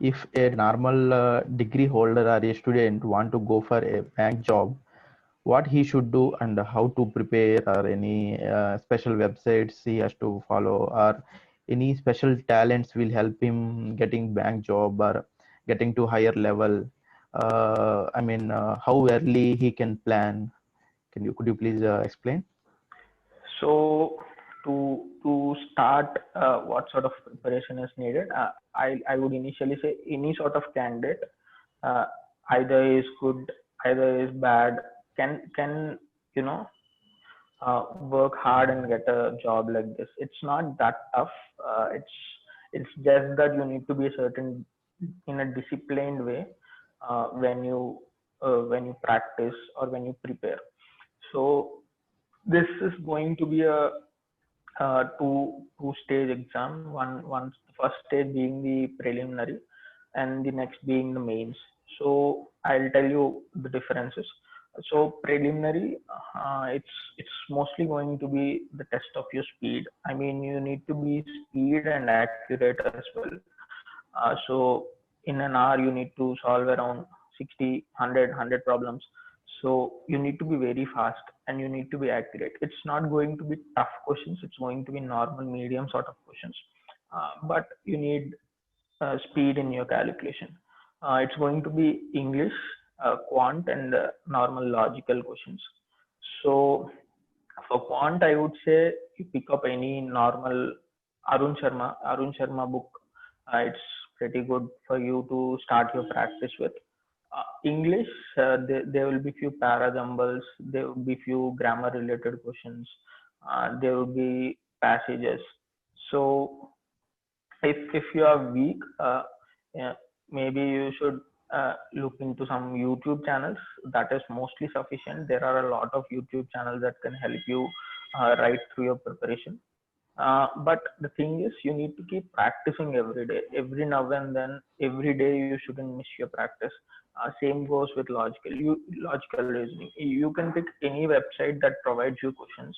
if a normal degree holder or a student want to go for a bank job, what he should do and how to prepare, or any special websites he has to follow, or any special talents will help him getting bank job or getting to higher level. How early he can plan. Could you please explain? So to start, what sort of preparation is needed? I would initially say any sort of candidate, uh, either is good, either is bad, can you know work hard and get a job like this. It's not that tough. It's just that you need to be a certain in a disciplined way when you practice or when you prepare. So this is going to be a two stage exam. One the first stage being the preliminary, and the next being the mains. So I'll tell you the differences. So preliminary, it's mostly going to be the test of your speed. I mean, you need to be speed and accurate as well. So in an hour, you need to solve around 60, 100 problems. So you need to be very fast and you need to be accurate. It's not going to be tough questions. It's going to be normal, medium sort of questions. But you need speed in your calculation. It's going to be English, quant, and normal logical questions. So for quant, I would say you pick up any normal Arun Sharma book. It's pretty good for you to start your practice with. English, there will be few parajumbles, there will be few grammar related questions, there will be passages. So if you are weak, yeah, maybe you should look into some YouTube channels. That is mostly sufficient. There are a lot of YouTube channels that can help you right through your preparation. But the thing is, you need to keep practicing every day, every now and then, every day. You shouldn't miss your practice. Same goes with logical reasoning. You can pick any website that provides you questions.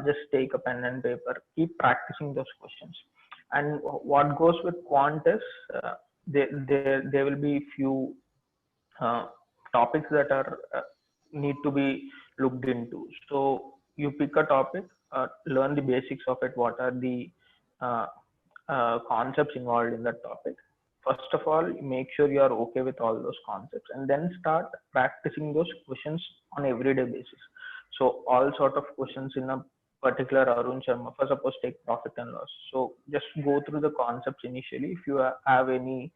Just take a pen and paper, keep practicing those questions. And what goes with quant is there will be few uh, topics that are need to be looked into. So you pick a topic, learn the basics of it. What are the uh, concepts involved in that topic? First of all, make sure you are okay with all those concepts, and then start practicing those questions on everyday basis. So all sort of questions in a particular Arun Sharma. For suppose take profit and loss. So just go through the concepts initially. If you have any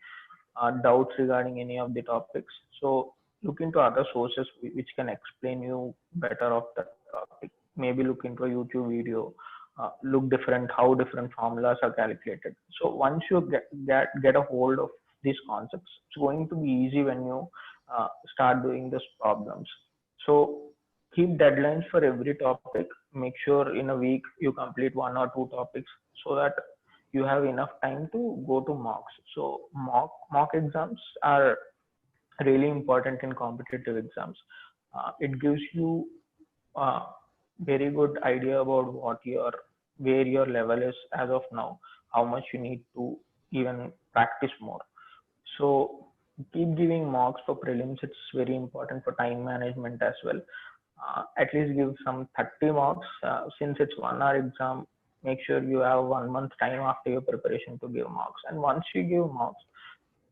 doubts regarding any of the topics. So look into other sources which can explain you better of that topic. Maybe look into a YouTube video. Look different how different formulas are calculated. So once you get a hold of these concepts, it's going to be easy when you start doing these problems. So keep deadlines for every topic. Make sure in a week you complete one or two topics so that you have enough time to go to mocks. So mock exams are really important in competitive exams. It gives you a very good idea about where your level is as of now, how much you need to even practice more. So keep giving mocks for prelims. It's very important for time management as well. At least give some 30 marks. Since it's 1 hour exam, make sure you have 1 month time after your preparation to give marks. And once you give marks,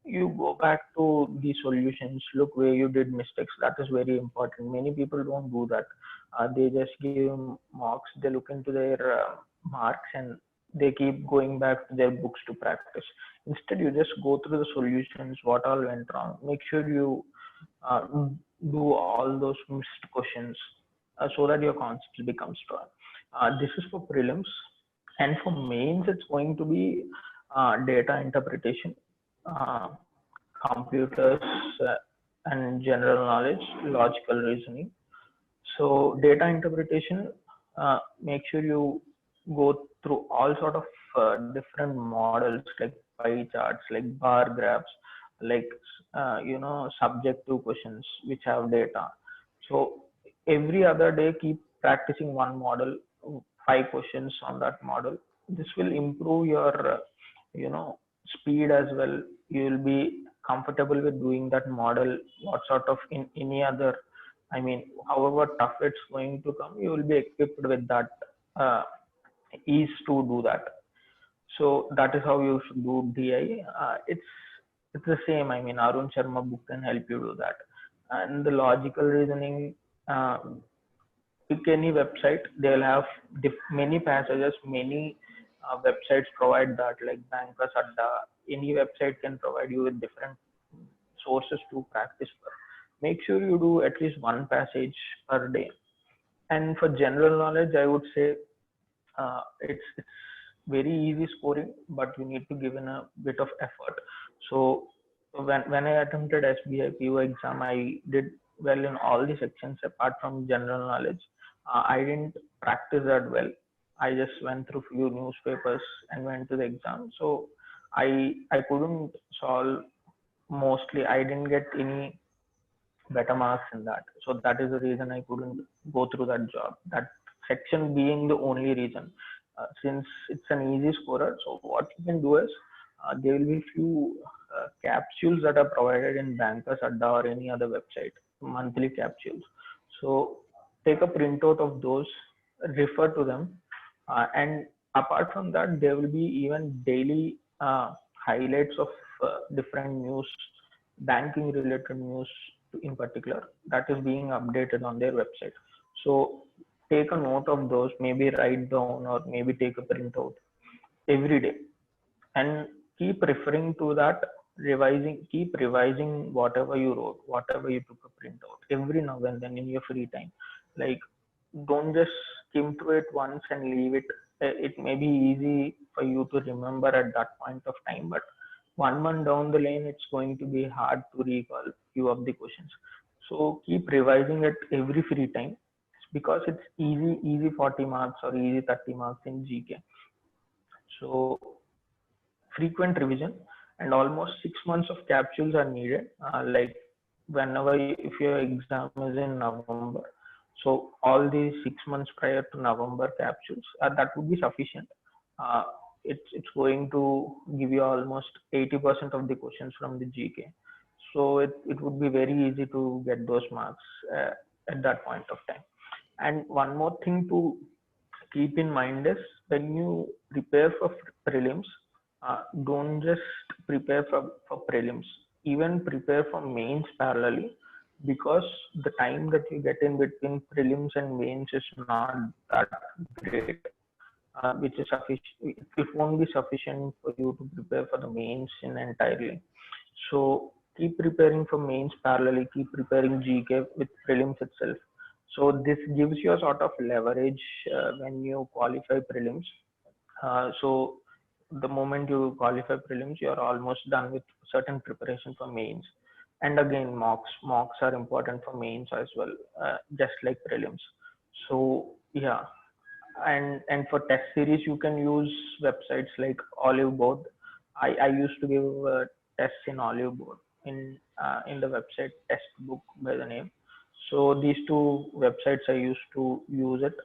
you go back to the solutions, look where you did mistakes. That is very important. Many people don't do that. They just give marks, they look into their marks, and they keep going back to their books to practice. Instead, you just go through the solutions, what all went wrong. Make sure you uh, do all those missed questions so that your concepts become strong. This is for prelims. And for mains, it's going to be data interpretation, uh, computers, and general knowledge, logical reasoning. So data interpretation, make sure you go through all sort of different models like pie charts, like bar graphs, like subjective questions which have data. So every other day, keep practicing one model, 5 questions on that model. This will improve your, you know, speed as well. You will be comfortable with doing that model. What sort of in any other, I mean, however tough it's going to come, you will be equipped with that uh, ease to do that. So that is how you should do DI. It's the same. I mean, Arun Sharma book can help you do that. And the logical reasoning, uh, pick any website. They'll have many passages. Many websites provide that, like Banker Adda. Any website can provide you with different sources to practice for. Make sure you do at least one passage per day. And for general knowledge, I would say it's very easy scoring, but you need to give in a bit of effort. So when I attempted SBI PO exam, I did well in all the sections apart from general knowledge. I didn't practice that well. I just went through few newspapers and went to the exam. So I couldn't solve mostly. I didn't get any better marks in that. So that is the reason I couldn't go through that job. That section being the only reason. Since it's an easy scorer, so what you can do is there will be few capsules that are provided in Bankers Adda or any other website, monthly capsules. So take a printout of those, refer to them, and apart from that, there will be even daily highlights of different news, banking related news in particular, that is being updated on their website. So take a note of those, maybe write down or maybe take a printout every day, and keep referring to that, keep revising whatever you wrote, whatever you took a printout every now and then in your free time. Like, don't just skim through it once and leave it. It may be easy for you to remember at that point of time, but 1 month down the lane, it's going to be hard to recall few of the questions. So keep revising it every free time, because it's easy 40 marks or easy 30 marks in GK. So frequent revision, and almost 6 months of capsules are needed. Like whenever if your exam is in November, so all these 6 months prior to November capsules, that would be sufficient. Uh, it's going to give you almost 80% of the questions from the GK. So it would be very easy to get those marks at that point of time. And one more thing to keep in mind is, when you prepare for prelims, don't just prepare for prelims, even prepare for mains parallelly, because the time that you get in between prelims and mains is not that great, which is sufficient. It won't be sufficient for you to prepare for the mains in entirely. So keep preparing for mains parallelly, keep preparing GK with prelims itself. So this gives you a sort of leverage when you qualify prelims. So the moment you qualify prelims, you're almost done with certain preparation for mains. And again, mocks are important for mains as well, just like prelims. So yeah, and for test series, you can use websites like Olive Board. I used to give tests in Olive Board, in the website Testbook by the name. So these two websites I used to use it.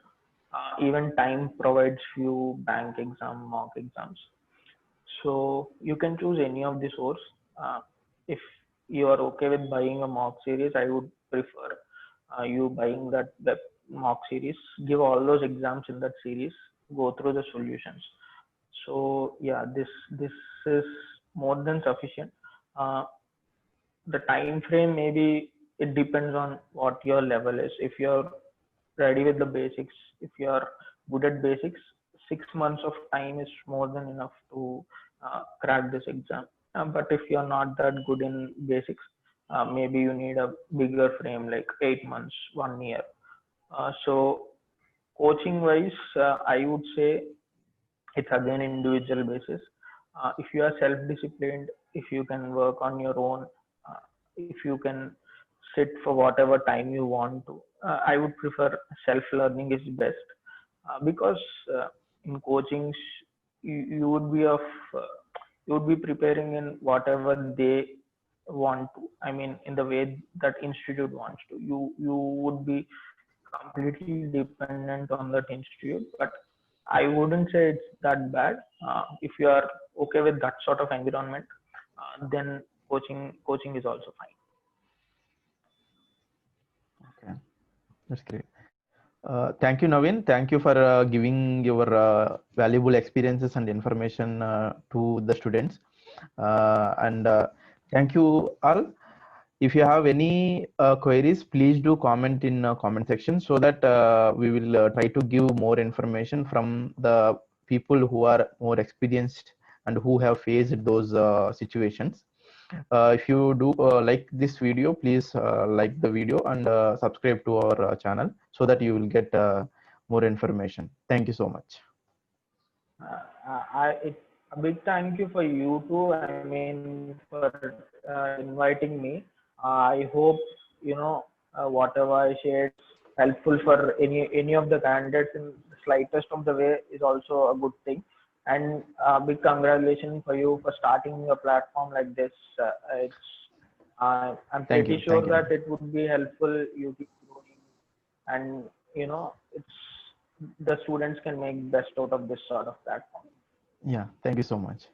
Even Time provides few bank exam mock exams. So you can choose any of the source. If you are okay with buying a mock series, I would prefer you buying that mock series. Give all those exams in that series. Go through the solutions. So yeah, this is more than sufficient. Uh, the time frame, maybe it depends on what your level is. If you're ready with the basics, if you're good at basics, 6 months of time is more than enough to crack this exam. But if you're not that good in basics, maybe you need a bigger frame, like 8 months, 1 year. So coaching wise, I would say it's again individual basis. If you are self disciplined, if you can work on your own, if you can sit for whatever time you want to, I would prefer self learning is best, because in coachings, you would be uh, you would be preparing in whatever they want to, I mean in the way that institute wants to. You would be completely dependent on that institute, but I wouldn't say it's that bad. If you are okay with that sort of environment, then coaching is also fine. Okay, that's great. Thank you, Naveen. Thank you for giving your valuable experiences and information to the students. And thank you all. If you have any queries, please do comment in comment section so that we will try to give more information from the people who are more experienced and who have faced those situations. If you do like this video, please like the video and subscribe to our channel so that you will get more information. Thank you so much. A big thank you for you too. I mean, for inviting me. I hope whatever I shared helpful for any of the candidates in the slightest of the way is also a good thing. And big congratulations for you for starting a platform like this. I'm Thank pretty you. sure Thank you. that it would be helpful. You keep growing, and it's the students can make best out of this sort of platform. Yeah. Thank you so much.